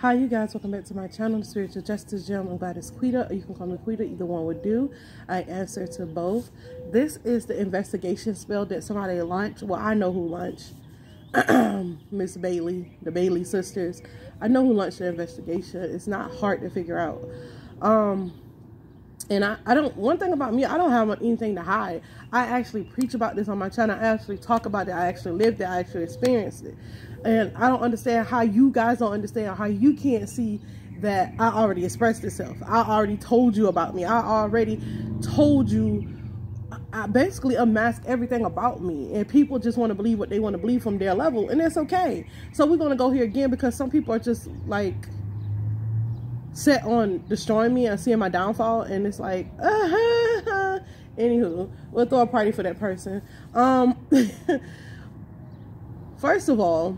Hi you guys, welcome back to my channel, The Spiritual Justice Gem. I'm Goddess Quita, or you can call me Quita, either one would do. I answer to both. This is the investigation spell that somebody launched. Well, I know who launched. Miss Bailey, the Bailey sisters. I know who launched the investigation. It's not hard to figure out. And I don't, one thing about me, I don't have anything to hide. I actually preach about this on my channel. I actually talk about it. I actually lived it. I actually experienced it. And I don't understand how you guys don't understand, how you can't see that I already expressed itself. I already told you about me. I already told you, I basically unmasked everything about me. And people just want to believe what they want to believe from their level. And that's okay. So we're going to go here again because some people are just like set on destroying me and seeing my downfall. And it's like, anywho, we'll throw a party for that person. First of all,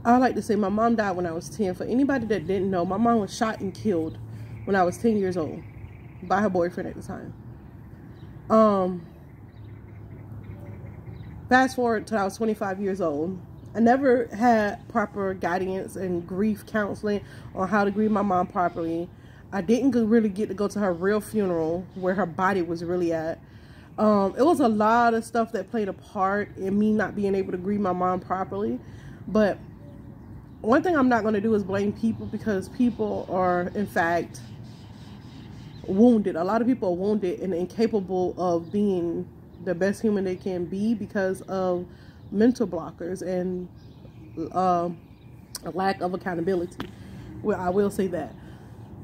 I like to say my mom died when I was 10. For anybody that didn't know, my mom was shot and killed when I was 10 years old by her boyfriend at the time. Fast forward to I was 25 years old. I never had proper guidance and grief counseling on how to grieve my mom properly. I didn't really get to go to her real funeral where her body was really at. It was a lot of stuff that played a part in me not being able to grieve my mom properly. But one thing I'm not going to do is blame people, because people are, in fact, wounded. A lot of people are wounded and incapable of being the best human they can be because of mental blockers and a lack of accountability. Well, I will say that.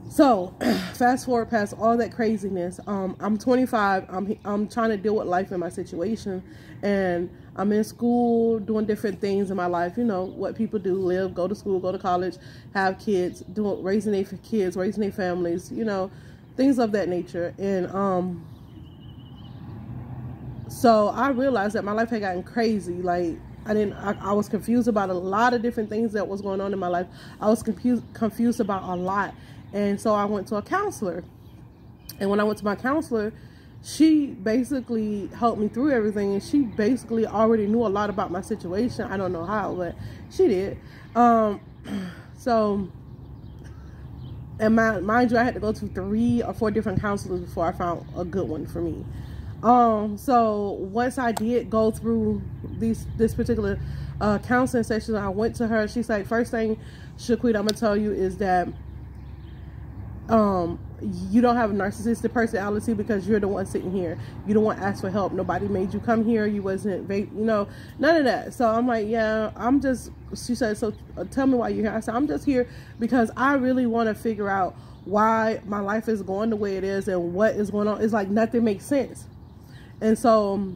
So fast forward past all that craziness. I'm 25. I'm trying to deal with life in my situation, and I'm in school doing different things in my life. You know what people do: live, go to school, go to college, have kids, raising their kids, raising their families. You know, things of that nature. And so I realized that my life had gotten crazy. Like I was confused about a lot of different things that was going on in my life. I was confused about a lot. And so I went to a counselor. And when I went to my counselor, she basically helped me through everything. And she basically already knew a lot about my situation. I don't know how, but she did. So, and mind you, I had to go to 3 or 4 different counselors before I found a good one for me. So once I did go through this particular counseling session, I went to her. She's like, first thing, Shaquita, I'm gonna tell you is that you don't have a narcissistic personality because you're the one sitting here. You don't want to ask for help. Nobody made you come here. You wasn't, you know, none of that. So I'm like, yeah, I'm just, she said, so tell me why you're here. I said, I'm just here because I really want to figure out why my life is going the way it is and what is going on. It's like nothing makes sense. And so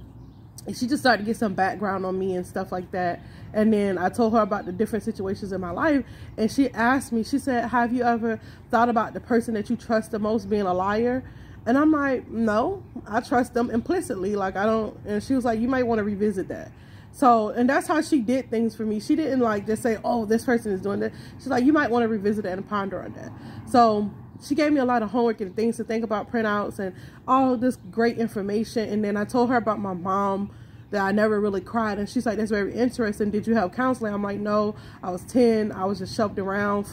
she just started to get some background on me and stuff like that. And then I told her about the different situations in my life. And she asked me, she said, have you ever thought about the person that you trust the most being a liar? And I'm like, no, I trust them implicitly. Like, I don't. And she was like, you might want to revisit that. So, and that's how she did things for me. She didn't like just say, oh, this person is doing that. She's like, you might want to revisit that and ponder on that. So she gave me a lot of homework and things to think about, printouts and all this great information. And then I told her about my mom, that I never really cried. And she's like, that's very interesting. Did you have counseling? I'm like, no, I was 10. I was just shoved around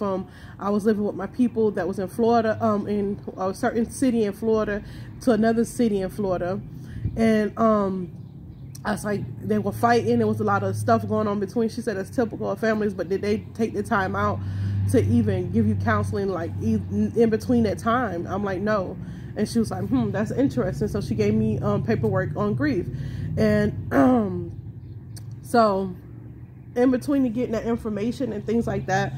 I was living with my people that was in Florida, in a certain city in Florida to another city in Florida. And I was like, they were fighting. There was a lot of stuff going on between. She said it's typical of families, but did they take the time out to even give you counseling like in between that time? I'm like, no. And she was like, that's interesting. So she gave me paperwork on grief. And so in between getting that information and things like that,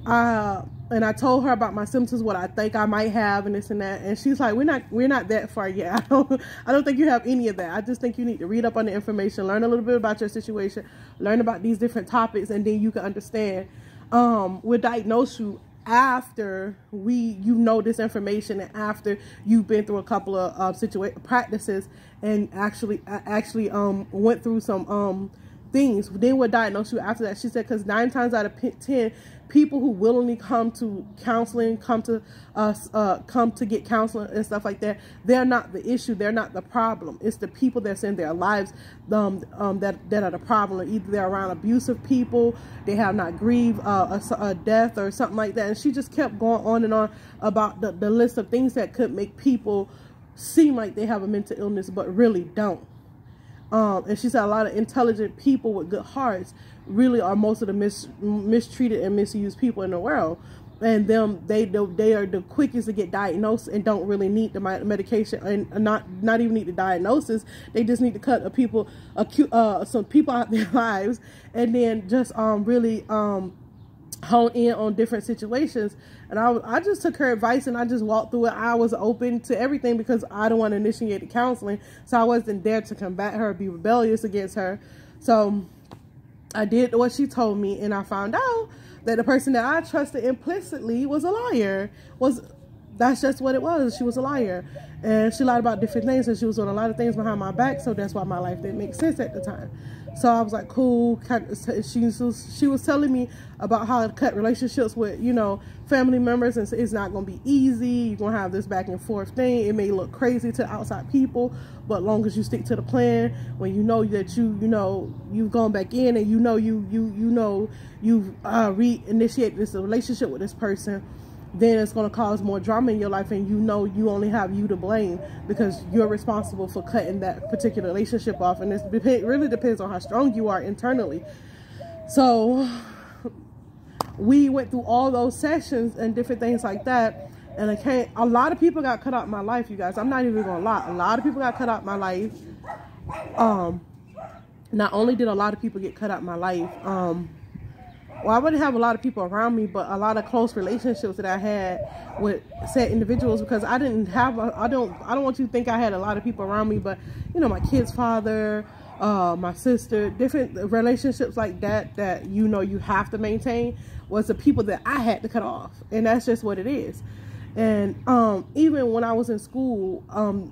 and I told her about my symptoms, what I think I might have and this and that. And she's like, we're not that far yet. I don't think you have any of that. I just think you need to read up on the information, learn a little bit about your situation, learn about these different topics, and then you can understand. We'll diagnose you after you know this information, and after you've been through a couple of practices and actually went through some things. Then we'll diagnose you after that. She said, because 9 times out of 10, people who willingly come to counseling, come to get counseling and stuff like that, they're not the issue. They're not the problem. It's the people that's in their lives that are the problem. Either they're around abusive people, they have not grieved a death or something like that. And she just kept going on and on about the list of things that could make people seem like they have a mental illness, but really don't. And she said a lot of intelligent people with good hearts really are most of the mistreated and misused people in the world. And they are the quickest to get diagnosed and don't really need the medication, and not even need the diagnosis. They just need to cut some people out their lives, and then just really hone in on different situations. And I just took her advice and I just walked through it. I was open to everything because I don't want to initiate the counseling, so I wasn't there to combat her, be rebellious against her. So I did what she told me, and I found out that the person that I trusted implicitly was a liar. That's just what it was. She was a liar, and she lied about different things, and she was doing a lot of things behind my back. So that's why my life didn't make sense at the time. So I was like, cool. She was telling me about how to cut relationships with, family members, and it's not going to be easy. You're going to have this back and forth thing. It may look crazy to outside people, but long as you stick to the plan, when you know that you've gone back in and you've reinitiated this relationship with this person, then it's going to cause more drama in your life, and you only have you to blame because you're responsible for cutting that particular relationship off. And it really depends on how strong you are internally. So we went through all those sessions and different things like that, and a lot of people got cut out of my life, you guys. I'm not even gonna lie. A lot of people got cut out of my life. Not only did a lot of people get cut out of my life, well, I wouldn't have a lot of people around me, but a lot of close relationships that I had with said individuals, because I don't want you to think I had a lot of people around me, but my kid's father, my sister, different relationships like that you have to maintain, was the people that I had to cut off. And that's just what it is. And even when I was in school,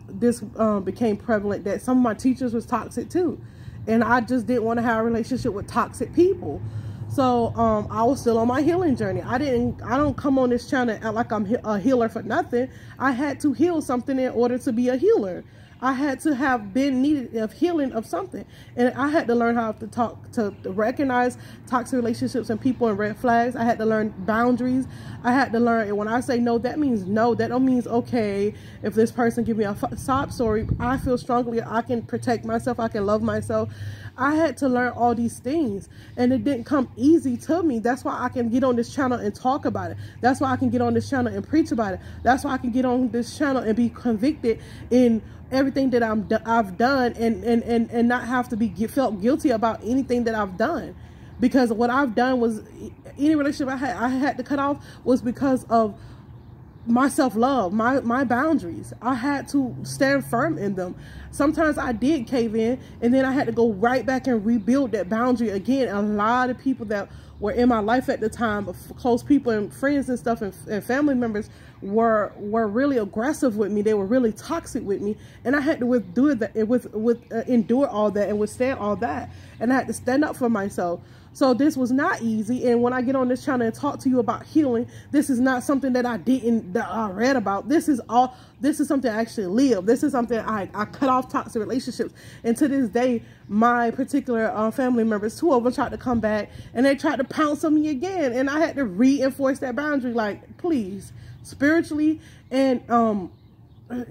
this became prevalent that some of my teachers was toxic too, and I just didn't want to have a relationship with toxic people. So I was still on my healing journey. I don't come on this channel and act like I'm a healer for nothing. I had to heal something in order to be a healer. I had to have been needed of healing of something. And I had to learn how to recognize toxic relationships and people and red flags. I had to learn boundaries. I had to learn, and when I say no, that means no. That don't mean, okay, if this person give me a sob story, I feel strongly I can protect myself. I can love myself. I had to learn all these things, and it didn't come easy to me. That's why I can get on this channel and talk about it. That's why I can get on this channel and preach about it. That's why I can get on this channel and be convicted in everything that I've done, and not have to be felt guilty about anything that I've done. Because what I've done was, any relationship I had to cut off was because of my self-love, my boundaries. I had to stand firm in them. Sometimes I did cave in, and then I had to go right back and rebuild that boundary again. A lot of people that were in my life at the time, close people and friends and stuff, and family members were really aggressive with me. They were really toxic with me, and I had to endure all that and withstand all that, and I had to stand up for myself. So this was not easy. And when I get on this channel and talk to you about healing, this is not something that I read about. This is something I actually live. This is something I cut off toxic relationships. And to this day, my particular family members, 2 of them tried to come back, and they tried to pounce on me again. And I had to reinforce that boundary, like, please, spiritually, and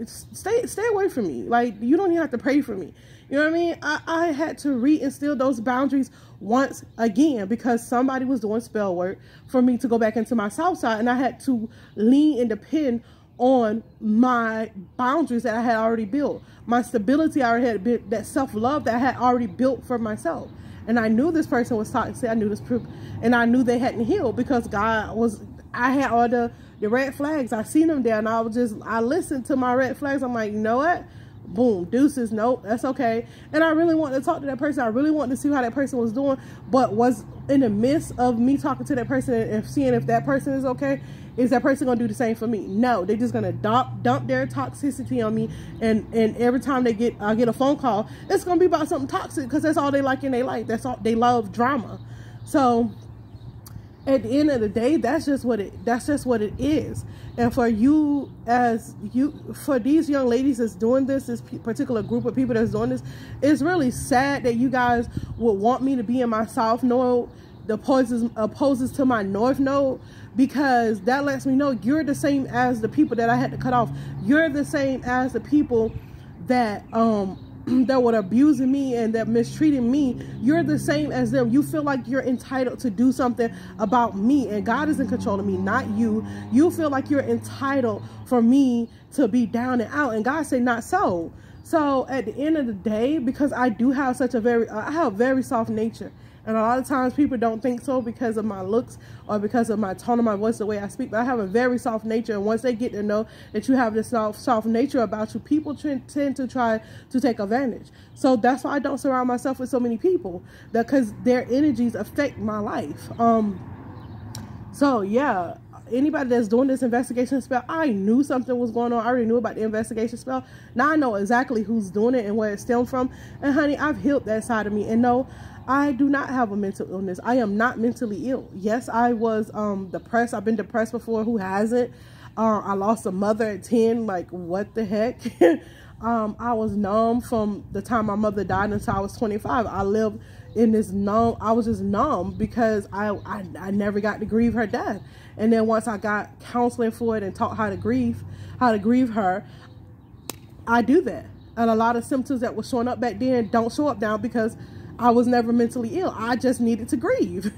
stay away from me. Like, you don't even have to pray for me. You know what I mean? I had to reinstill those boundaries once again, because somebody was doing spell work for me to go back into my south side, and I had to lean and depend on my boundaries that I had already built, my stability I already had built, that self-love that I had already built for myself. And I knew this person was toxic. I knew this proof, and I knew they hadn't healed, because I had all the red flags. I seen them there, and I listened to my red flags. I'm like, you know what? boom, deuces, nope, that's okay. And I really wanted to talk to that person. I really wanted to see how that person was doing, but was in the midst of me talking to that person and seeing if that person is okay, is that person gonna do the same for me? No, they're just gonna dump their toxicity on me, and every time I get a phone call, it's gonna be about something toxic, because that's all they like in their life. That's all they love, drama. So at the end of the day, that's just what it is. And for for these young ladies that's doing this particular group of people that's doing this, it's really sad that you guys would want me to be in my south node, the opposes to my north node, because that lets me know you're the same as the people that I had to cut off. You're the same as the people that that were abusing me and that mistreating me. You're the same as them. You feel like you're entitled to do something about me, and God is in control of me, not you. You feel like you're entitled for me to be down and out, and God said not so. So at the end of the day, because I do have I have a very soft nature, and a lot of times people don't think so because of my looks or because of my tone of my voice, the way I speak, but I have a very soft nature. And once they get to know that you have this soft nature about you, people tend to try to take advantage. So that's why I don't surround myself with so many people, because their energies affect my life. So yeah, anybody that's doing this investigation spell, I knew something was going on. I already knew about the investigation spell. Now I know exactly who's doing it and where it stemmed from. And honey, I've healed that side of me. And no, I do not have a mental illness. I am not mentally ill. Yes, I was depressed. I've been depressed before. Who hasn't? I lost a mother at 10. Like, what the heck? I was numb from the time my mother died until I was 25. I lived in this numb. I was just numb because I never got to grieve her death. And then once I got counseling for it and taught how to grieve her, I do that. And a lot of symptoms that were showing up back then don't show up now because I was never mentally ill. I just needed to grieve.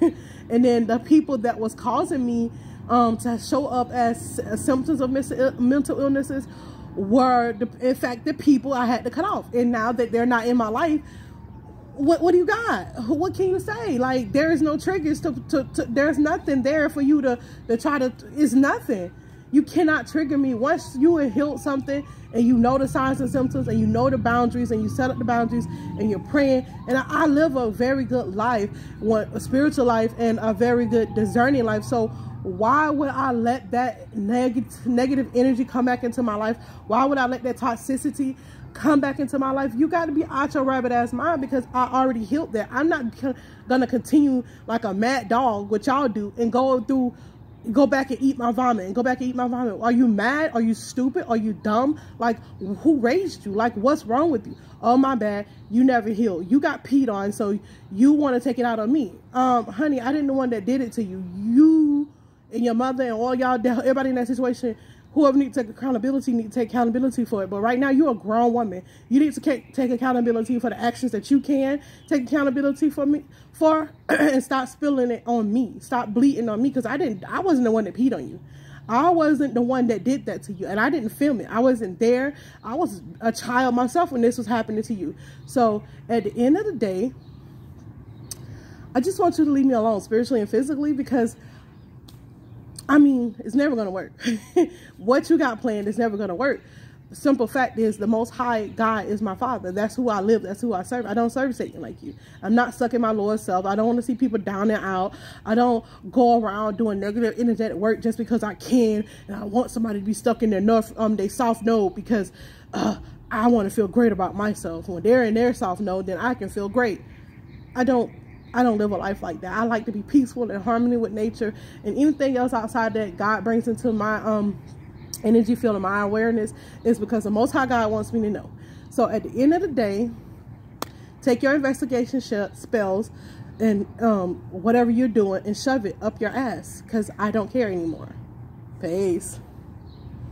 And then the people that was causing me to show up as symptoms of mental illnesses were, in fact, the people I had to cut off. And now that they're not in my life, what do you got? What can you say? Like, there is no triggers there's nothing there for you to try to, it's nothing. You cannot trigger me. Once you have healed something and you know the signs and symptoms and you know the boundaries and you set up the boundaries and you're praying. And I live a very good life, a spiritual life, and a very good discerning life. So why would I let that negative energy come back into my life? Why would I let that toxicity come back into my life? You got to be out your rabbit ass mind, because I already healed that. I'm not gonna continue like a mad dog, what y'all do, and go back and eat my vomit and go back and eat my vomit. Are you mad? Are you stupid? Are you dumb? Like, who raised you? Like, what's wrong with you? Oh, my bad. You never healed. You got peed on, so you want to take it out on me. Honey, I didn't the one that did it to you. You and your mother and all y'all, everybody in that situation, whoever needs to take accountability, need to take accountability for it. But right now, you're a grown woman. You need to take accountability for the actions that you can take accountability for, and stop spilling it on me. Stop bleeding on me, because I wasn't the one that peed on you. I wasn't the one that did that to you, and I didn't film it. I wasn't there. I was a child myself when this was happening to you. So at the end of the day, I just want you to leave me alone, spiritually and physically, because I mean, it's never going to work. What you got planned is never going to work. The simple fact is, the Most High God is my Father. That's who I live. That's who I serve. I don't serve Satan like you. I'm not stuck in my Lord's self. I don't want to see people down and out. I don't go around doing negative energetic work just because I can, and I want somebody to be stuck in their soft node because I want to feel great about myself. When they're in their soft node, then I can feel great. I don't live a life like that. I like to be peaceful and harmony with nature, and anything else outside that God brings into my energy field and my awareness is because the Most High God wants me to know. So at the end of the day, take your investigation spells and whatever you're doing and shove it up your ass, because I don't care anymore. Peace.